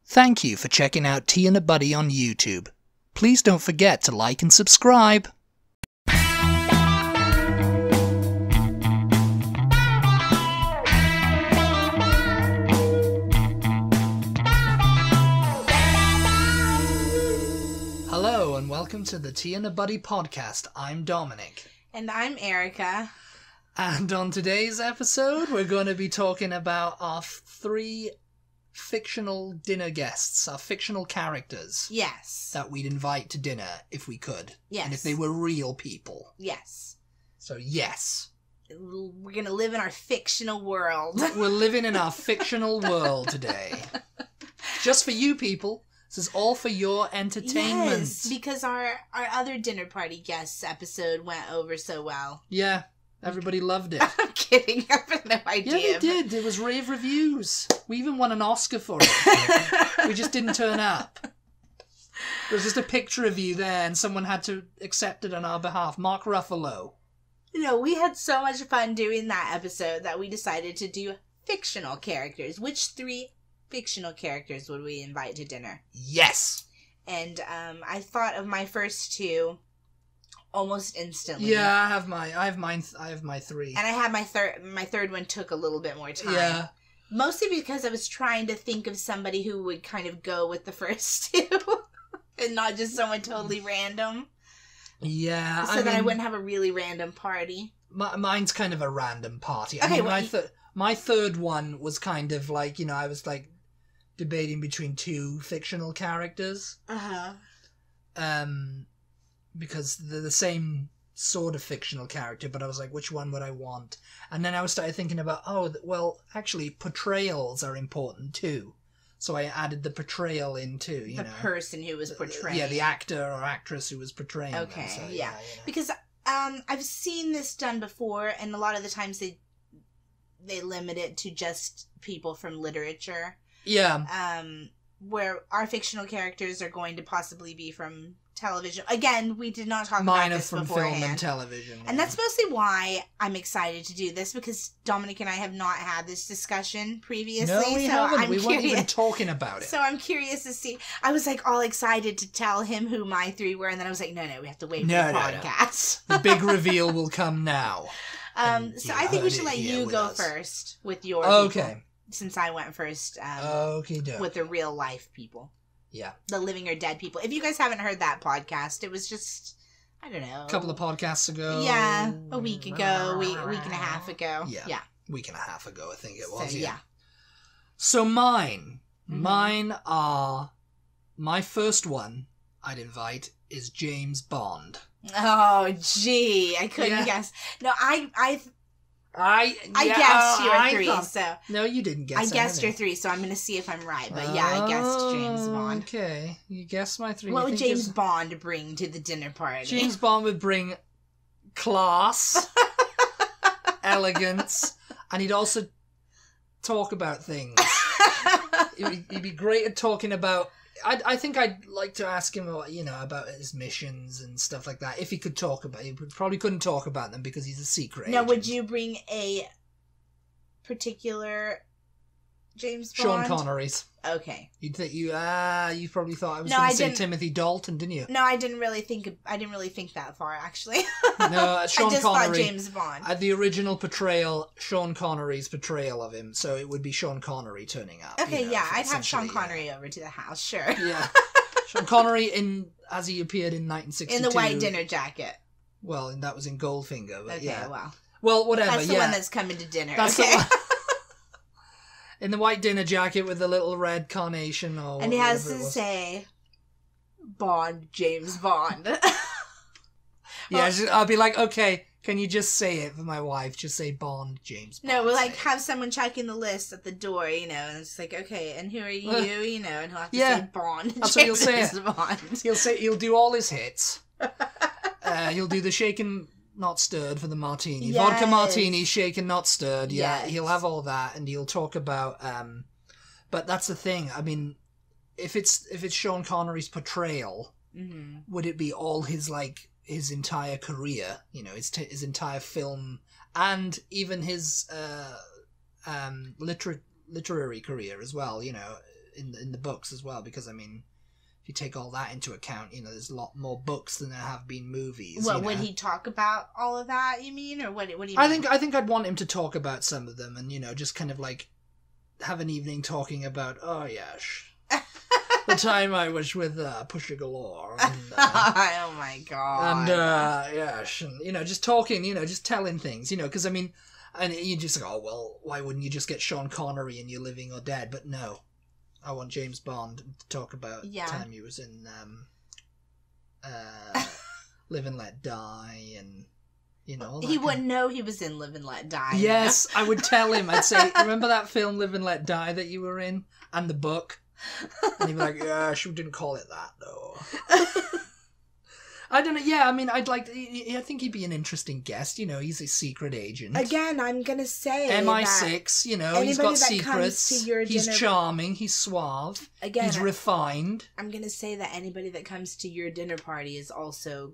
Thank you for checking out Tea and a Buddy on YouTube. Please don't forget to like and subscribe. Hello and welcome to the Tea and a Buddy podcast. I'm Dominic. And I'm Erica. And on today's episode, we're going to be talking about our three fictional dinner guests, our fictional characters. Yes. That we'd invite to dinner if we could. Yes. And if they were real people. Yes. So, yes. We're going to live in our fictional world. We're living in our fictional world today. Just for you people. This is all for your entertainment. Yes, because our other dinner party guests episode went over so well. Yeah. Everybody loved it. I'm kidding. I have no idea. Yeah, they did. It was rave reviews. We even won an Oscar for it. We just didn't turn up. There was just a picture of you there, and someone had to accept it on our behalf. Mark Ruffalo. You know, we had so much fun doing that episode that we decided to do fictional characters. Which three fictional characters would we invite to dinner? Yes. And I thought of my first two almost instantly. Yeah, I have my three. And I had my third one took a little bit more time. Yeah. Mostly because I was trying to think of somebody who would kind of go with the first two and not just someone totally random. Yeah. So that I wouldn't have a really random party. Mine's kind of a random party. Okay, my third one was kind of like, I was like debating between two fictional characters. Uh-huh. Because they're the same sort of fictional character, but I was like, which one would I want? And then I started thinking about, actually, portrayals are important too. So I added the portrayal in too, The person who was portraying. Yeah, the actor or actress who was portraying them. Okay, So, yeah. Because I've seen this done before, and a lot of the times they limit it to just people from literature. Yeah. Where our fictional characters are going to possibly be from television. Again, we did not talk Mine about this are from beforehand. film and television. And that's mostly why I'm excited to do this, because Dominic and I have not had this discussion previously. No, we haven't. We weren't even curious. talking about it. So I'm curious to see. I was like all excited to tell him who my three were, and then I was like, no, we have to wait for the podcast. The big reveal will come now. So I think we should let you go first with your people, since I went first with the real life people. Yeah. The living or dead people. If you guys haven't heard that podcast, it was just, I don't know. A couple of podcasts ago. Yeah. A week ago. Week and a half ago. Yeah. Week and a half ago, I think it was. So, yeah. So mine are, my first one I'd invite is James Bond. Oh, gee. I couldn't guess. No, I guessed your three, so... No, you didn't guess I guessed your three, so I'm going to see if I'm right. But yeah, I guessed James Bond. Okay, you guessed my three. What would James Bond bring to the dinner party? James Bond would bring class, elegance, and he'd also talk about things. He'd be great at talking about... I think I'd like to ask him, about his missions and stuff like that. If he could talk about it. He probably couldn't talk about them because he's a secret agent. Now, would you bring a particular James Bond? Sean Connery's. Okay. You probably thought I was going to say Timothy Dalton, didn't you? No, I didn't really think that far, actually. No, Sean I just Connery. thought James Bond. The original portrayal, Sean Connery's portrayal of him, so it would be Sean Connery turning up. Okay, I'd have Sean Connery over to the house, sure. Yeah. Sean Connery as he appeared in 1962. In the white dinner jacket. Well, and that was in Goldfinger, but okay, Well, whatever, That's the one that's coming to dinner. That's the one. In the white dinner jacket with the little red carnation or and he has to say Bond, James Bond. Yeah, I'll be like, okay, can you just say it for my wife? Just say Bond, James Bond. No, we'll have someone checking the list at the door, and it's like, okay, and who are you, and he'll have to say Bond. That's what he'll say. Bond. He'll do all his hits. He'll do the shaken, not stirred for the martini. Yes. Vodka martini, shaken, not stirred. Yeah, yes. He'll have all that, and he'll talk about... but that's the thing. I mean, if it's Sean Connery's portrayal, would it be all his entire career? His entire film, and even his literary career as well. in the books as well, because I mean, if you take all that into account, you know, there's a lot more books than there have been movies. Well, you know? would he talk about all of that, you mean? Or what do you mean? I think I'd want him to talk about some of them, and, you know, just kind of like have an evening talking about, oh yes, the time I was with Pusher Galore. And, oh my god. And yes, and, you know, just talking, you know, just telling things, you know, because I mean, and you just go, oh well, why wouldn't you just get Sean Connery in You're Living or Dead? But no, I want James Bond to talk about the time he was in Live and Let Die, and you know, all that he wouldn't know he was in Live and Let Die. Yes, I would tell him. I'd say, remember that film Live and Let Die that you were in, and the book? And he'd be like, yeah, she didn't call it that though. I don't know. Yeah, I mean, I think he'd be an interesting guest. You know, he's a secret agent. Again, I'm gonna say MI6. You know, he's got secrets. He's charming. He's suave. Again, he's refined. I'm gonna say that anybody that comes to your dinner party is also,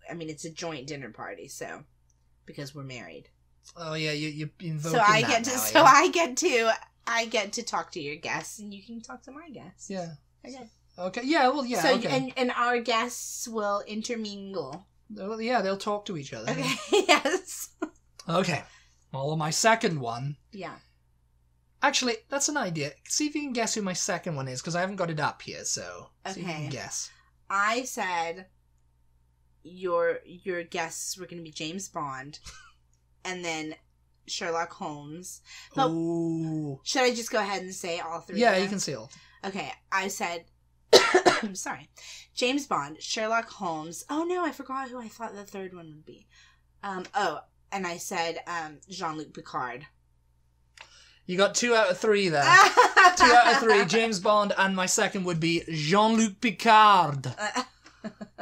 I mean, it's a joint dinner party, so because we're married. Oh yeah, you invoking so I that get to. now, So yeah? I get to talk to your guests, and you can talk to my guests. Yeah. Okay. Okay. Yeah. Well. Yeah. So okay. and our guests will intermingle. Well, yeah, they'll talk to each other. Okay. Yes. Okay. Well, my second one. Yeah. Actually, that's an idea. See if you can guess who my second one is, because I haven't got it up here. So okay. See if you can guess. I said your guests were going to be James Bond, and then Sherlock Holmes. But should I just go ahead and say all three? Yeah, you can say all. Okay, I said, I'm sorry, James Bond, Sherlock Holmes. Oh no, I forgot who I thought the third one would be. And I said Jean-Luc Picard. You got 2 out of 3 there. 2 out of 3. James Bond, and my second would be Jean-Luc Picard.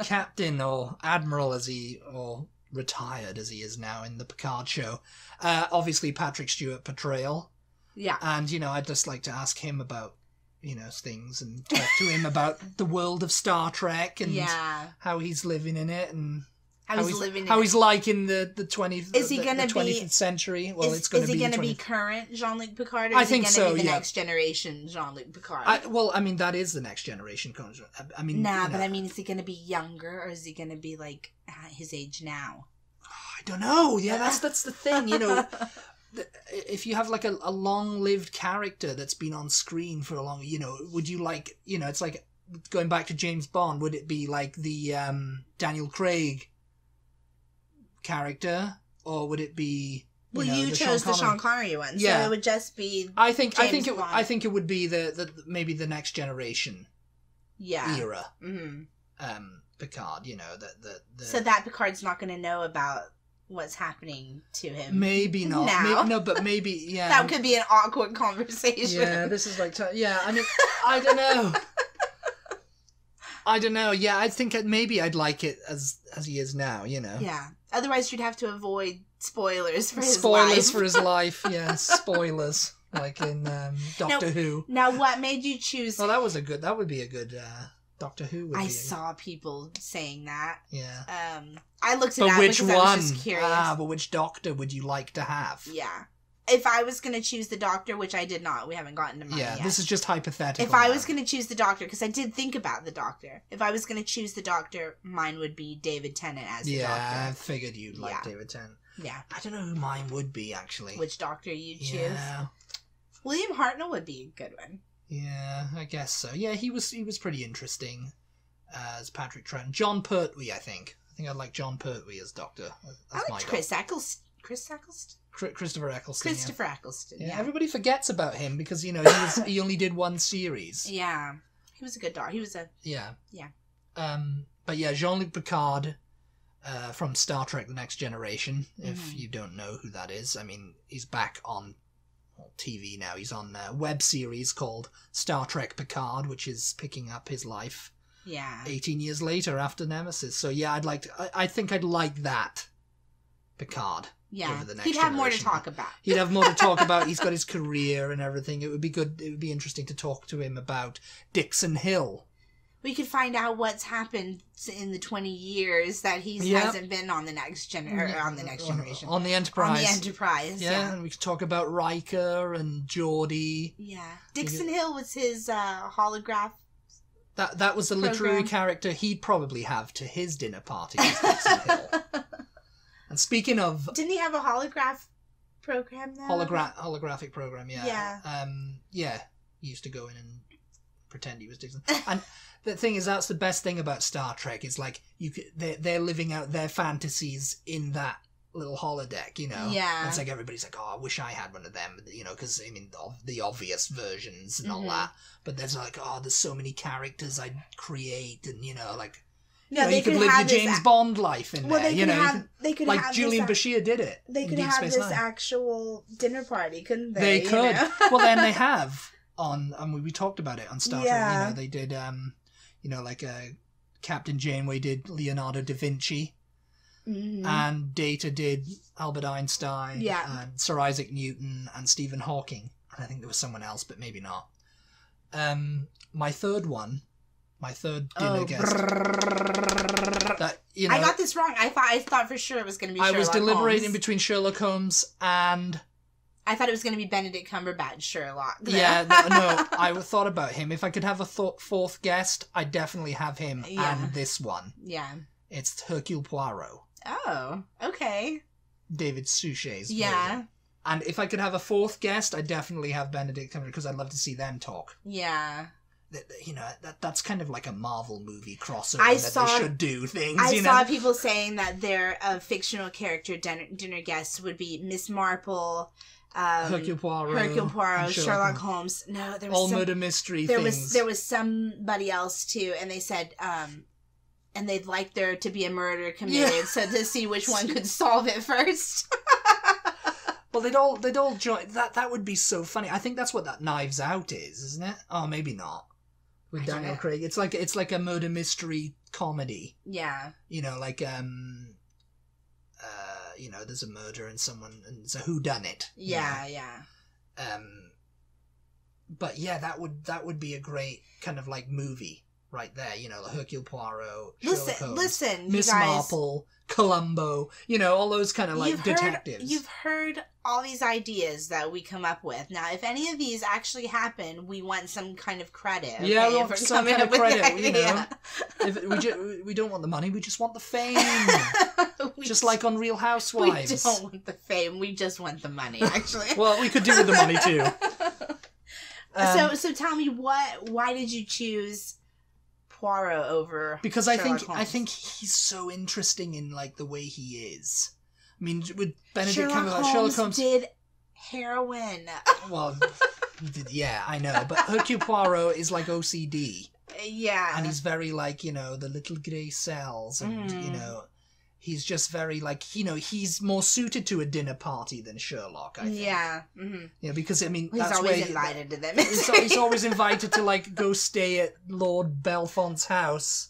Captain or Admiral or retired as he is now in the Picard show. Obviously Patrick Stewart portrayal. Yeah. And, you know, I'd just like to ask him about, you know, things, and talk to him about the world of Star Trek, and how he's living in it, and how he's liking the 20th, is he gonna the 20th century. Well, it's going to be... Is he going to be current Jean-Luc Picard, or I is think he going to so, be the yeah. next generation Jean-Luc Picard? I mean, that is the next generation. I mean... Nah, but I mean, is he going to be younger, or is he going to be, like, his age now? I don't know. Yeah, that's the thing, you know... If you have like a long-lived character that's been on screen for a long, you know, would you like, you know, it's like going back to James Bond, would it be like the Daniel Craig character, or would it be you chose the Sean Connery one, so it would just be I think it would be the maybe the next generation era. Mm-hmm. Picard, you know, so that Picard's not going to know about what's happening to him. Maybe not. Now. But maybe, yeah. That could be an awkward conversation. Yeah, this is like, I mean, I don't know. I don't know. Yeah, I think maybe I'd like it as he is now, you know. Yeah. Otherwise, you'd have to avoid spoilers for his life. Spoilers for his life, yeah. Spoilers. Like in Doctor Who. Now, what made you choose... Well, that would be a good... Doctor Who. I saw people saying that. Yeah. I looked it up because I was just curious. But which Doctor would you like to have? Yeah. If I was going to choose the Doctor, which I did not, we haven't gotten to mine yet. Yeah, this is just hypothetical. If I was going to choose the Doctor, because I did think about the Doctor. If I was going to choose the Doctor, mine would be David Tennant as the Doctor. Yeah, I figured you'd like David Tennant. Yeah. I don't know who mine would be, actually. Which Doctor you'd choose? Yeah. William Hartnell would be a good one. Yeah, I guess so. Yeah, he was pretty interesting as Patrick Troughton. John Pertwee, I think. I think I'd like John Pertwee as Doctor. I liked Chris Eccleston. Christopher Eccleston. Christopher Eccleston. Yeah. Everybody forgets about him because, you know, he only did one series. Yeah, he was a good Doctor. He was a yeah. But yeah, Jean-Luc Picard from Star Trek: The Next Generation. If you don't know who that is, I mean, he's back on TV now. He's on a web series called Star Trek Picard, which is picking up his life. Yeah. 18 years later after Nemesis. So yeah, I think I'd like that Picard. Yeah. Over the next He'd have generation. more to talk about. He'd have more to talk about. He's got his career and everything. It would be good. It would be interesting to talk to him about Dixon Hill. We could find out what's happened in the 20 years that he hasn't been on the next generation. On the Enterprise. On the Enterprise, yeah. And we could talk about Riker and Geordi. Yeah. Dixon Hill was his holograph. That was the literary character he'd probably have to his dinner party, Dixon Hill. And speaking of... Didn't he have a holograph program now? Holographic program, yeah. Yeah. Yeah. He used to go in and pretend he was Dixon. And the thing is, that's the best thing about Star Trek. Is like they're living out their fantasies in that little holodeck, you know. Yeah. It's like everybody's like, oh, I wish I had one of them, you know, because I mean the obvious versions and all that. But there's like, oh, there's so many characters I'd create, and you know, like. No, you could live your James Bond life in there. They could like have Julian Bashir did it. They could have this actual dinner party, couldn't they? They could. You know? Well, then they have on. I mean, we talked about it on Star Trek. You know, they did. You know, like Captain Janeway did Leonardo da Vinci, and Data did Albert Einstein, and Sir Isaac Newton, and Stephen Hawking, and I think there was someone else, but maybe not. My third dinner guest. That, you know, I got this wrong. I thought for sure it was going to be Sherlock I was deliberating Holmes. between Sherlock Holmes and... I thought it was going to be Benedict Cumberbatch Sherlock. Yeah, no, I thought about him. If I could have a fourth guest, I'd definitely have him and this one. Yeah. It's Hercule Poirot. Oh, okay. David Suchet's version. And if I could have a fourth guest, I'd definitely have Benedict Cumberbatch, because I'd love to see them talk. Yeah. You know, that's kind of like a Marvel movie crossover they should do things. I saw people saying that their fictional character dinner guests would be Miss Marple, Hercule Poirot, Sherlock Holmes. No, there was all murder mystery things. There was somebody else too, and they said, and they'd like there to be a murder committed, so to see which one could solve it first. Well, they'd all join. That would be so funny. I think that's what that Knives Out is, isn't it? Oh, maybe not. With Daniel Craig, it's like a murder mystery comedy. Yeah. You know, like you know, there's a murder and it's a whodunit. Yeah, yeah. But yeah, that would be a great kind of like movie right there. You know, Hercule Poirot, Sherlock Holmes, Miss Marple, Columbo. You know, all those kind of like detectives. You've heard all these ideas that we come up with. Now, if any of these actually happen, we want some kind of credit. Okay, yeah, we want some kind of credit. You know, if we don't want the money, we just want the fame. Just like on Real Housewives. We don't want the fame. We just want the money. Actually, well, we could do with the money too. So tell me, why did you choose Poirot over? Because Sherlock Holmes? I think he's so interesting in like the way he is. I mean, with Benedict Cumberbatch, Sherlock Holmes did heroin. Well, yeah, I know, but Hercule Poirot is like OCD. Yeah, and he's very like, you know, the little grey cells, and you know, he's just very like, you know, he's more suited to a dinner party than Sherlock, I think. Yeah. Mm-hmm. Yeah, because I mean, he's always invited to them. He's always invited to like go stay at Lord Belfont's house.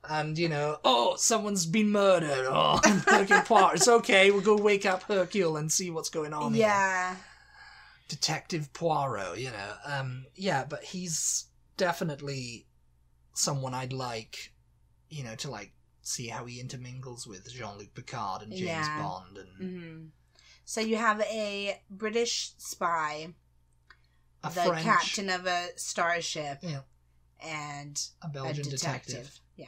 And, you know, oh, someone's been murdered. Oh, Hercule Poirot. It's okay, we'll go wake up Hercule and see what's going on here. Detective Poirot, you know. Yeah, but he's definitely someone I'd like, you know, to, like, see how he intermingles with Jean-Luc Picard and James Bond. And So you have a British spy, the French captain of a starship, and a Belgian detective. Yeah.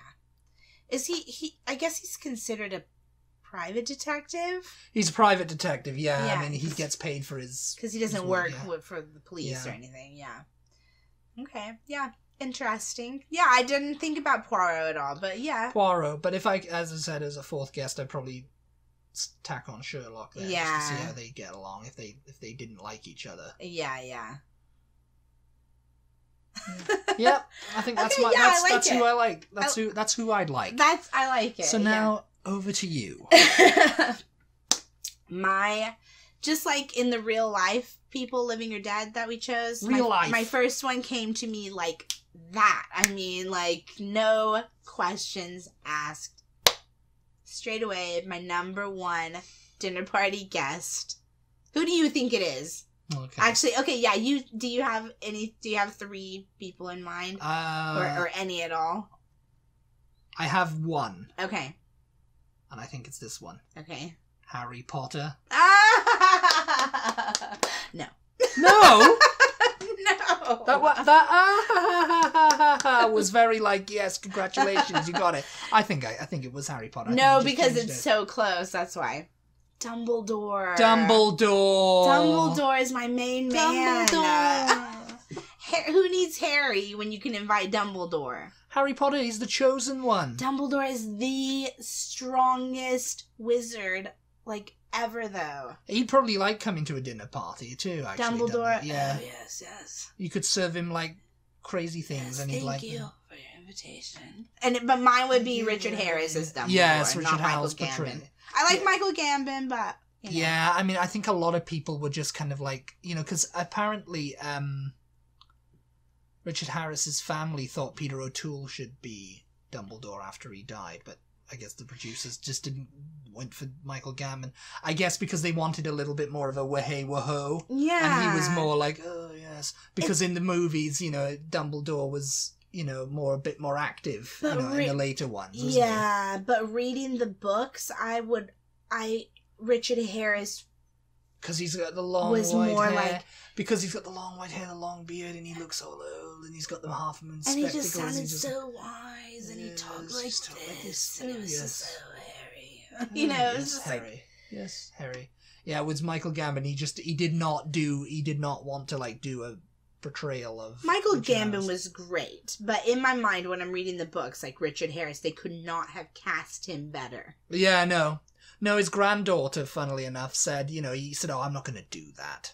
Is he I guess he's considered a private detective? He's a private detective, yeah. I mean, he gets paid for his... Because he doesn't work for the police or anything, Okay, yeah. Interesting. Yeah, I didn't think about Poirot at all, but yeah. Poirot, but if I, as I said, as a fourth guest, I'd probably tack on Sherlock there just to see how they get along, if they didn't like each other. Yeah. Yep, I think that's that's who I like. That's who I'd like. I like it. So now over to you. Just like in the real life people, living or dead, that we chose. My first one came to me like that. I mean, like, no questions asked. Straight away, my number one dinner party guest. Who do you think it is? Okay. Actually, okay, yeah. Do you have 3 people in mind, or any at all? I have one. Okay. And I think it's this one. Okay. Harry Potter. No. No. No. That was very like, yes, congratulations, you got it. I think it was Harry Potter. No, because it's so close. That's why. Dumbledore. Dumbledore is my main man. Who needs Harry when you can invite Dumbledore? Harry Potter, he's the chosen one. Dumbledore is the strongest wizard, like, ever, though. He'd probably like coming to a dinner party, too, actually. Dumbledore? Yeah. Oh, yes. You could serve him, like, crazy things, and he'd like... Thank you for your invitation. But mine would be Richard Harris as Dumbledore, yes, Richard not Harris Michael Gambon. portraying. I like Michael Gambon, but... You know. Yeah, I mean, I think a lot of people were just kind of like, you know, because apparently Richard Harris's family thought Peter O'Toole should be Dumbledore after he died, but I guess the producers just went for Michael Gambon. I guess because they wanted a little bit more of a wahey waho. Yeah. And he was more like, oh, yes. Because in the movies, you know, Dumbledore was... you know, a bit more active, you know, in the later ones. Yeah, but reading the books, Richard Harris, because he's got the long white hair. Because he's got the long white hair, the long beard, and he looks so old, and he's got the half moon spectacles. And he just sounded so wise, and he talked like this, and it was just so Harry. You know, it was just Harry. like... Yes, Harry. Yeah, it was Michael Gambon. He did not want to, like, do a portrayal of Michael Richard Gambon Harris. was great, but in my mind when I'm reading the books, like Richard Harris, they could not have cast him better. Yeah, no, his granddaughter, funnily enough, said, you know, he said, oh, I'm not going to do that.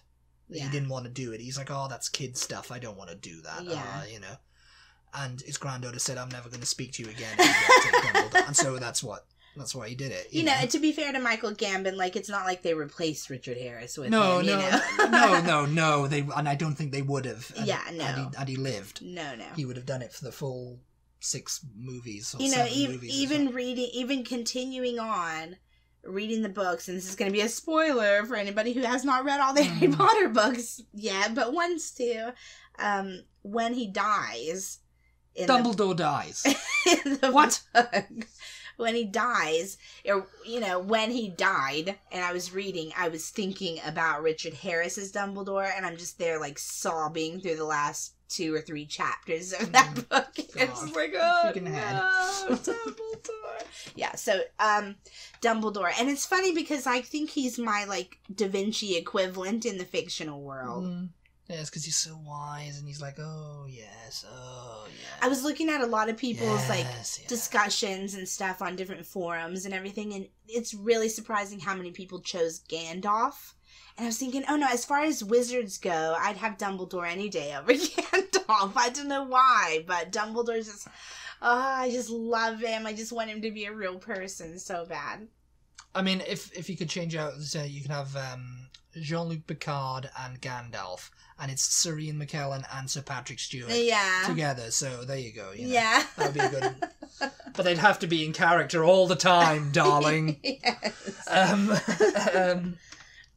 Yeah. He didn't want to do it. He's like, oh, that's kid stuff, I don't want to do that. Yeah. You know, and his granddaughter said, I'm never going to speak to you again if you don't take Dumbledore. And so that's why he did it. You know, to be fair to Michael Gambon, like, it's not like they replaced Richard Harris with him, no. They, and I don't think they would have. Had he lived. No. He would have done it for the full 6 movies or you know, 7 movies. Even continuing on, reading the books, and this is going to be a spoiler for anybody who has not read all the Harry Potter books yet, but wants to, when he dies... Dumbledore dies. What? When he dies, or, you know, when he died, and I was reading, I was thinking about Richard Harris as Dumbledore, and I'm just there, like, sobbing through the last 2 or 3 chapters of that book. It's just like, oh, no, Dumbledore. Yeah, so, Dumbledore. And it's funny because I think he's my, like, Da Vinci equivalent in the fictional world. Mm. Yeah, it's because he's so wise, and he's like, oh, yes. I was looking at a lot of people's, discussions and stuff on different forums and everything, and it's really surprising how many people chose Gandalf. And I was thinking, oh no, as far as wizards go, I'd have Dumbledore any day over Gandalf. I don't know why, but Dumbledore's just, I just love him. I just want him to be a real person so bad. I mean, if you could change out, you can have Jean-Luc Picard and Gandalf, and it's Sir Ian McKellen and Sir Patrick Stewart together, so there you go. You know, yeah. That would be a good... But they'd have to be in character all the time, darling. Yes.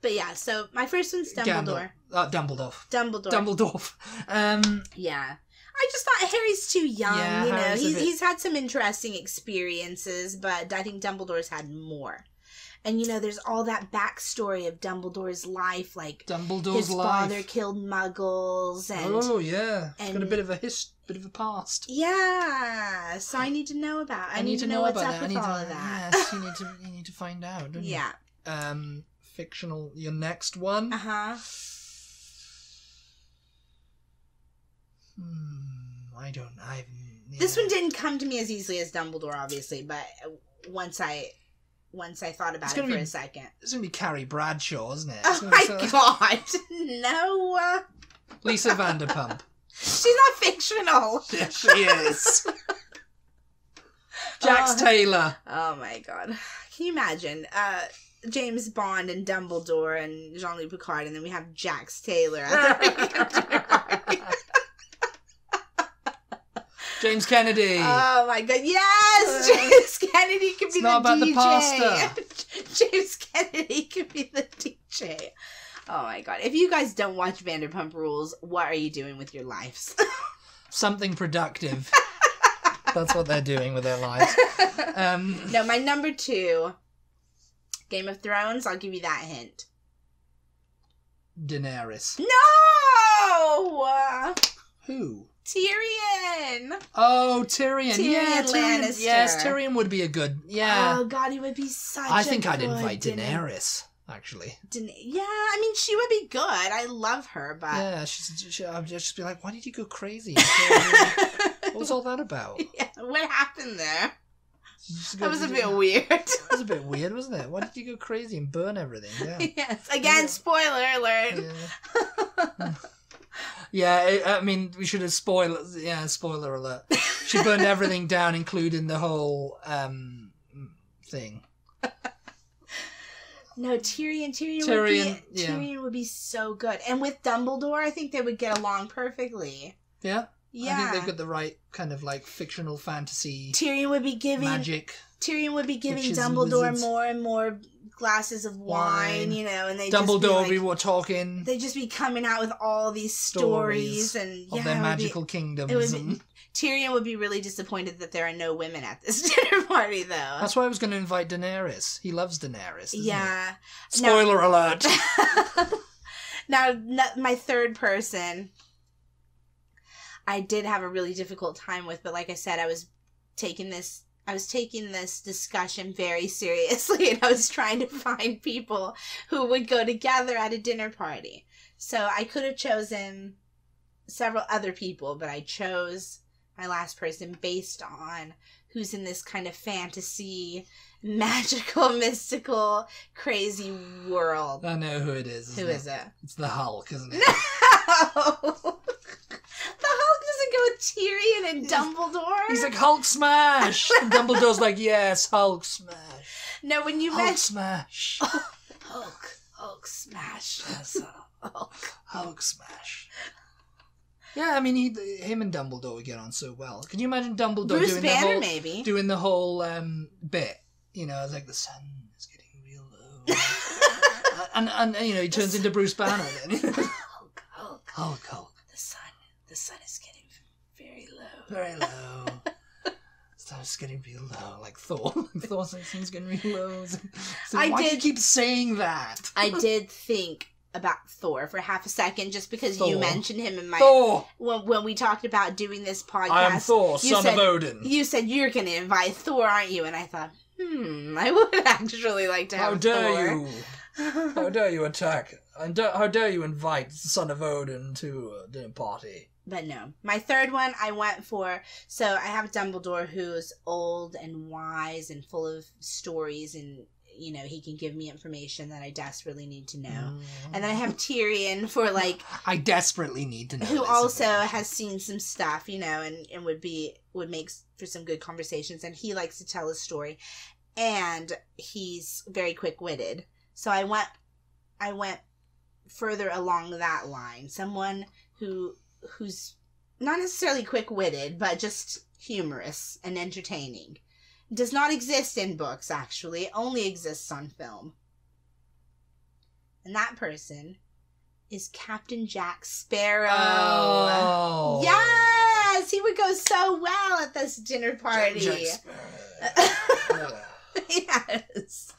But yeah, so my first one's Dumbledore. Dumbledore. Yeah. I just thought Harry's too young, you know. He's had some interesting experiences, but I think Dumbledore's had more. And, you know, there's all that backstory of Dumbledore's life, like his father killed muggles, and it's got a bit of a past. Yeah, so I need to know about. I need to know what's up with all of that. Yes, you need to find out, don't you? Yeah. Fictional. Your next one. This one didn't come to me as easily as Dumbledore, obviously, but once I thought about it for a second. It's going to be Carrie Bradshaw, isn't it? Oh my God. No. Lisa Vanderpump. She's not fictional. Yes, she is. Jax Taylor. Oh my God. Can you imagine? James Bond and Dumbledore and Jean-Luc Picard, and then we have Jax Taylor. James Kennedy. Oh my God! Yes, James Kennedy could be the DJ. Not about the pasta. James Kennedy could be the DJ. Oh my god. If you guys don't watch Vanderpump Rules, what are you doing with your lives? Something productive. That's what they're doing with their lives. No, my number 2, Game of Thrones, I'll give you that hint. Daenerys. No! Who? Tyrion! Oh, Tyrion. Yeah, Tyrion. Lannister. Yes, Tyrion would be a good... Yeah. Oh god, he would be such I think I'd invite Daenerys, actually. Yeah, I mean, she would be good. I love her, but... Yeah, I'd just be like, why did you go crazy? What was all that about? Yeah, what happened there? That was a bit weird. It was a bit weird, wasn't it? Why did you go crazy and burn everything? Yeah. Yes. Again, spoiler alert. Yeah. Yeah, I mean, we should have spoiler alert. She burned everything down, including the whole thing. No, Tyrion would be so good. And with Dumbledore, I think they would get along perfectly. Yeah? Yeah. I think they've got the right kind of like fictional fantasy Tyrion would be giving Dumbledore more and more glasses of wine, you know, and they Dumbledore we were talking. They'd just be coming out with all these stories and of their magical kingdoms. Tyrion would be really disappointed that there are no women at this dinner party, though. That's why I was going to invite Daenerys. He loves Daenerys. Yeah. Spoiler alert. Now, my third person, I did have a really difficult time with, but like I said, I was taking this discussion very seriously, and I was trying to find people who would go together at a dinner party. So I could have chosen several other people, but I chose my last person based on who's in this kind of fantasy, magical, mystical, crazy world. I know who it is. Who is it? It's the Hulk, isn't it? No! The Hulk doesn't go with Tyrion and Dumbledore. He's like, Hulk smash! And Dumbledore's like, yes, Hulk smash. No, when you Hulk smash. Hulk smash. Yes, Hulk smash. Yeah, I mean, him and Dumbledore would get on so well. Can you imagine Dumbledore doing the whole bit? You know, it's like the sun is getting real low. and you know, he turns into Bruce Banner then. Hulk. The sun is getting very low. Very low. It's getting real low, like Thor. Thor's like, things getting real low. So why do you keep saying that? I did think about Thor for half a second, just because you mentioned him in my... Thor! When we talked about doing this podcast... I am Thor, son of Odin. You said you're going to invite Thor, aren't you? And I thought, I would actually like to have Thor. How dare you attack? How dare you invite the son of Odin to a dinner party? But no. My third one I went for... So I have Dumbledore, who's old and wise and full of stories, and, you know, he can give me information that I desperately need to know. And then I have Tyrion for, like... I desperately need to know. Who also has seen some stuff, you know, and would make for some good conversations. And he likes to tell a story. And he's very quick-witted. So I went further along that line. Someone who's not necessarily quick-witted, but just humorous and entertaining. Does not exist in books, actually. It only exists on film. And that person is Captain Jack Sparrow. Oh. Yes! He would go so well at this dinner party. Jack Sparrow. Yes.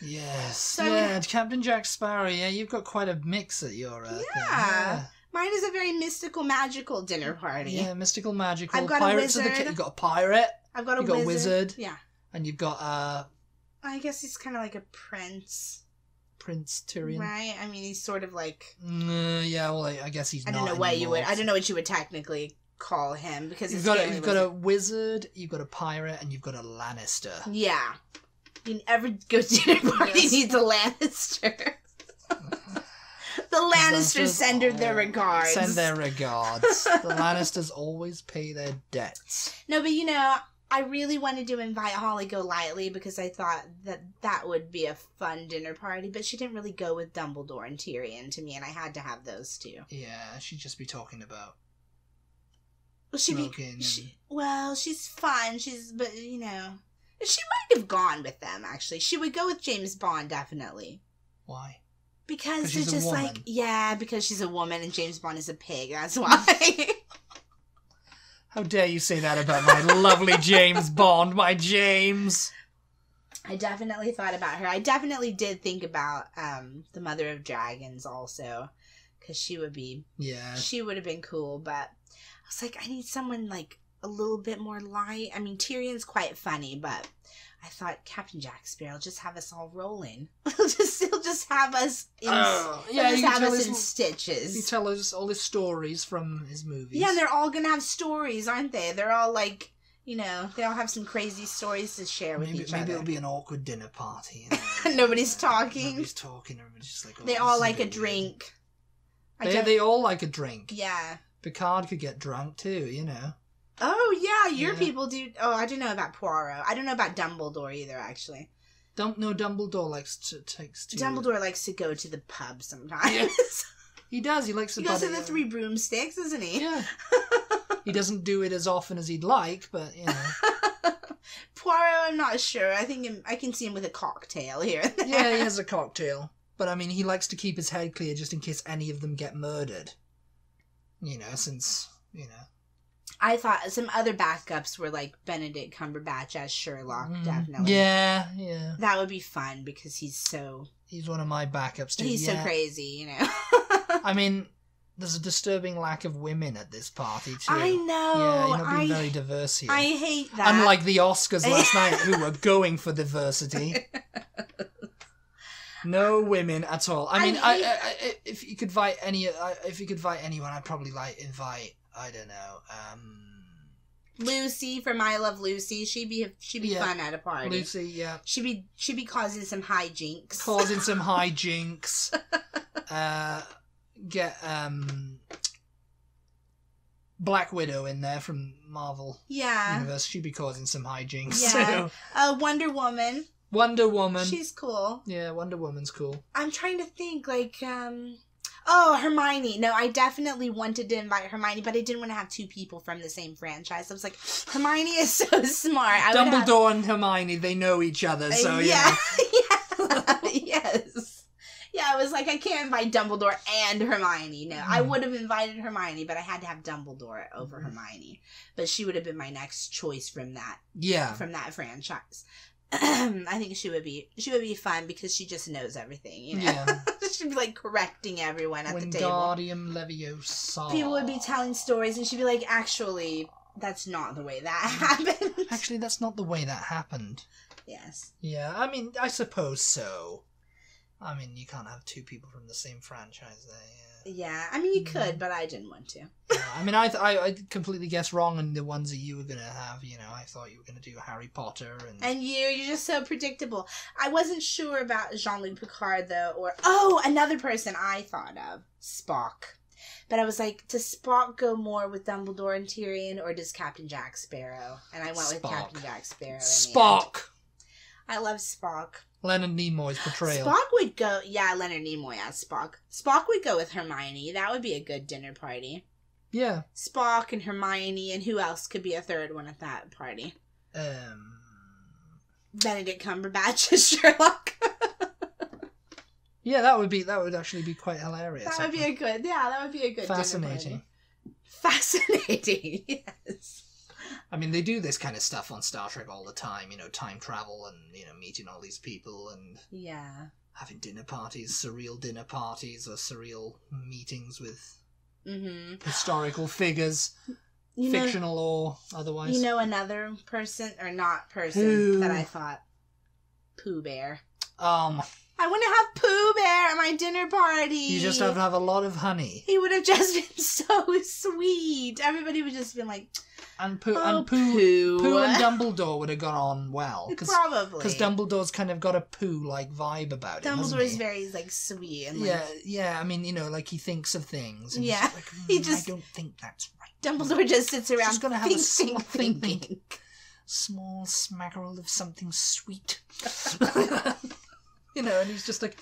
Yes. So, yeah, Captain Jack Sparrow. Yeah, you've got quite a mix at your thing. Yeah. Mine is a very mystical, magical dinner party. Yeah, mystical, magical. I've got Pirates a wizard. You've got a pirate. I've got a wizard. Yeah. And you've got I guess he's kind of like a prince. Prince Tyrion. Right? I mean, he's sort of like... yeah, well, I guess he's not I don't know what you would technically call him, because you've got a wizard, you've got a pirate, and you've got a Lannister. Yeah. Every good dinner party needs a Lannister. The Lannisters send their regards. Send their regards. The Lannisters always pay their debts. No, but you know, I really wanted to invite Holly Golightly because I thought that would be a fun dinner party, but she didn't really go with Dumbledore and Tyrion to me, and I had to have those two. Yeah, she'd just be talking about smoking. She's fun. But you know, she might have gone with them, actually. She would go with James Bond, definitely. Why? Because they're she's a just woman. like, yeah, because she's a woman and James Bond is a pig. That's why. How dare you say that about my lovely James Bond, my James. I definitely thought about her. I definitely did think about the Mother of Dragons also. Because she would have been cool. But I was like, I need someone like a little bit more light. I mean, Tyrion's quite funny, but I thought Captain Jack Sparrow will just have us all rolling. He'll just have us in stitches. He tell us all his stories from his movies. Yeah, and they're all gonna have stories, aren't they? They're all like, you know, they all have some crazy stories to share with each other. Maybe it'll be an awkward dinner party. Nobody's talking. Everybody's just like... Oh, they all like a drink. They all like a drink. Yeah. Picard could get drunk too, you know. Oh, yeah, your people do... Oh, I don't know about Poirot. I don't know about Dumbledore either, actually. Dumbledore likes to... Dumbledore likes to go to the pub sometimes. Yeah. He does. He likes to... He goes to the Three Broomsticks, doesn't he? Yeah. He doesn't do it as often as he'd like, but, you know. Poirot, I'm not sure. I think I can see him with a cocktail here and there. Yeah, he has a cocktail. But, I mean, he likes to keep his head clear just in case any of them get murdered. You know, since, you know... I thought some other backups were like Benedict Cumberbatch as Sherlock, definitely. Yeah. That would be fun because he's one of my backups too. He's so crazy, you know. I mean, there's a disturbing lack of women at this party too. I know. Yeah, you're not being very diverse here. I hate that. Unlike the Oscars last night, who were going for diversity. No women at all. I mean, if you could invite anyone, I'd probably invite. I don't know. Lucy from I Love Lucy. She'd be fun at a party. Lucy, yeah. She'd be causing some hijinks. Get Black Widow in there from Marvel. Yeah. Universe. She'd be causing some hijinks. Yeah. Wonder Woman. She's cool. Yeah, Wonder Woman's cool. I'm trying to think Hermione. No, I definitely wanted to invite Hermione, but I didn't want to have two people from the same franchise. I was like, Hermione is so smart. Dumbledore and Hermione, they know each other, so yeah. Yes. Yeah, I was like, I can't invite Dumbledore and Hermione. No, I would have invited Hermione, but I had to have Dumbledore over Hermione. But she would have been my next choice from that. Yeah. From that franchise. I think she would be fun because she just knows everything, you know? Yeah. She'd be like correcting everyone at the table. Wingardium Leviosa. People would be telling stories and she'd be like, actually, that's not the way that happened. Actually, that's not the way that happened. Yes. Yeah, I mean, I suppose so. I mean, you can't have two people from the same franchise there, yeah. Yeah, I mean, you could, but I didn't want to. Yeah, I mean, I completely guessed wrong on the ones that you were going to have, you know. I thought you were going to do Harry Potter and you're just so predictable. I wasn't sure about Jean-Luc Picard, though, or... another person I thought of. Spock. But I was like, does Spock go more with Dumbledore and Tyrion, or does Captain Jack Sparrow? And I went with Captain Jack Sparrow. Spock! I love Spock. Leonard Nimoy's portrayal. Spock would go... Yeah, Leonard Nimoy as Spock. Spock would go with Hermione. That would be a good dinner party. Yeah. Spock and Hermione, and who else could be a third one at that party? Benedict Cumberbatch as Sherlock. Yeah, that would actually be quite hilarious. That would be a good Fascinating. Fascinating, yes. I mean, they do this kind of stuff on Star Trek all the time, you know, time travel and, you know, meeting all these people and having dinner parties, surreal dinner parties or surreal meetings with historical figures, fictional or otherwise. You know another person, or not person, that I thought? Pooh Bear. I want to have Pooh Bear at my dinner party. You just have to have a lot of honey. He would have just been so sweet. Everybody would just been like... And Pooh and Dumbledore would have got on well. Probably. Because Dumbledore's kind of got a Pooh-like vibe about him, Dumbledore's very, like, sweet. And, like, yeah, I mean, you know, like, he thinks of things. And yeah. He's like, I don't think that's right. Dumbledore just sits around just gonna have thinking. Small smackerel of something sweet. You know, and he's just like,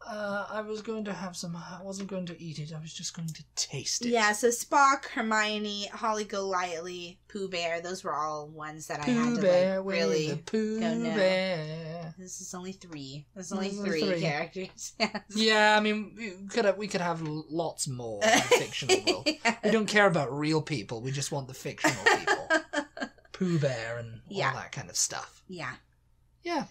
I was going to have some. I wasn't going to eat it. I was just going to taste it. Yeah, so Spock, Hermione, Holly Golightly, Pooh Bear. Those were all ones that I had to Bear, like really the Pooh go no. Bear. This is only 3. There's only three characters. Yes. Yeah, I mean, we could have lots more in the fictional world. Yes. We don't care about real people. We just want the fictional people. Pooh Bear and all that kind of stuff. Yeah. Yeah.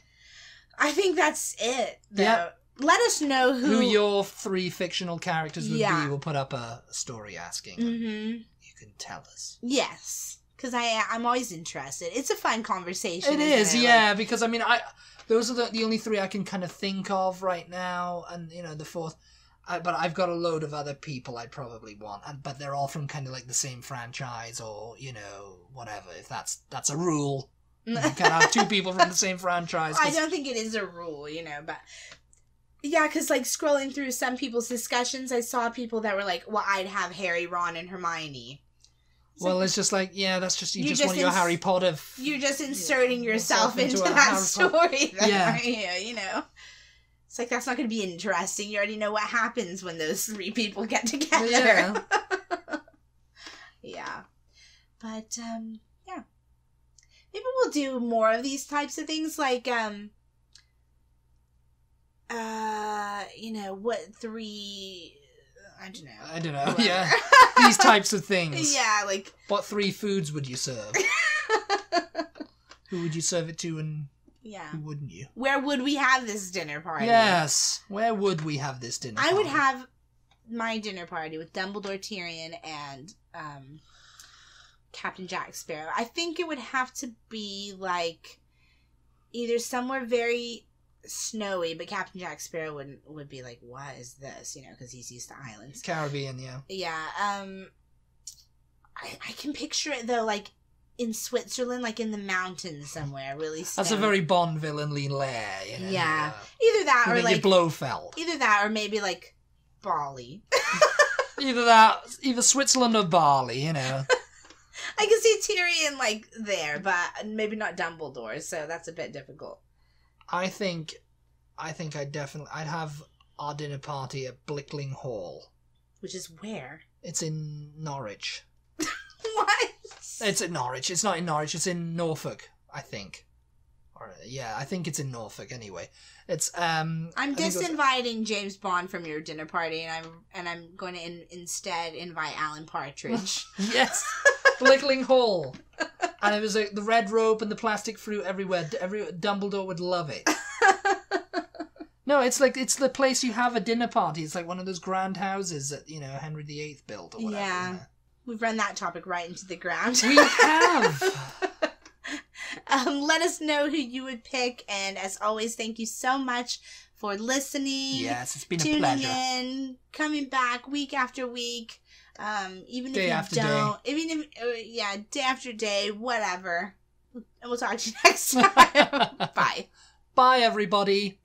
I think that's it, though. Yeah. Let us know who your 3 fictional characters would be. We'll put up a story asking. Mm-hmm. You can tell us. Yes. Because I'm always interested. It's a fun conversation. It is, yeah. Because, I mean, those are the only 3 I can kind of think of right now. And, the 4th... but I've got a load of other people I'd probably want, but they're all from kind of like the same franchise or, whatever. If that's a rule, you can have 2 people from the same franchise. I don't think it is a rule, but... Yeah, because, like, scrolling through some people's discussions, I saw people that were like, well, I'd have Harry, Ron, and Hermione. Well, it's just like, that's just... You just want your Harry Potter... You're just inserting yourself into that story, then, aren't you? It's like, that's not going to be interesting. You already know what happens when those 3 people get together. Yeah. Yeah. But, yeah. Maybe we'll do more of these types of things, like, what 3... I don't know. Yeah. These types of things. Yeah, like... What 3 foods would you serve? Who would you serve it to and... Yeah. Who wouldn't you? Where would we have this dinner party? Yes. Where would we have this dinner party? I would have my dinner party with Dumbledore, Tyrion, and Captain Jack Sparrow. I think it would have to be, like, either somewhere very snowy, but Captain Jack Sparrow would be like, what is this? Because he's used to islands. Caribbean, yeah. Yeah. I can picture it, though, like, in Switzerland, like in the mountains somewhere, really snowy. That's a very Bond villainly lair, Yeah. Either that or like... Blofeld. Either that or maybe like Bali. Either Switzerland or Bali, I can see Tyrion like there, but maybe not Dumbledore, so that's a bit difficult. I think I'd have our dinner party at Blickling Hall. Which is where? It's in Norwich. What? It's in Norwich. It's not in Norwich. It's in Norfolk, I think. I think it's in Norfolk anyway. It's I'm disinviting James Bond from your dinner party, and I'm going to instead invite Alan Partridge. Yes, Blickling Hall, and it was the red rope and the plastic fruit everywhere. Dumbledore would love it. No, it's the place you have a dinner party. It's like one of those grand houses that Henry VIII built or whatever. Yeah. We've run that topic right into the ground. We have. Let us know who you would pick, and as always, thank you so much for listening. Yes, it's been a pleasure. Tuning in, coming back week after week, even day if you don't, even if day after day, whatever. And we'll talk to you next time. Bye. Bye, everybody.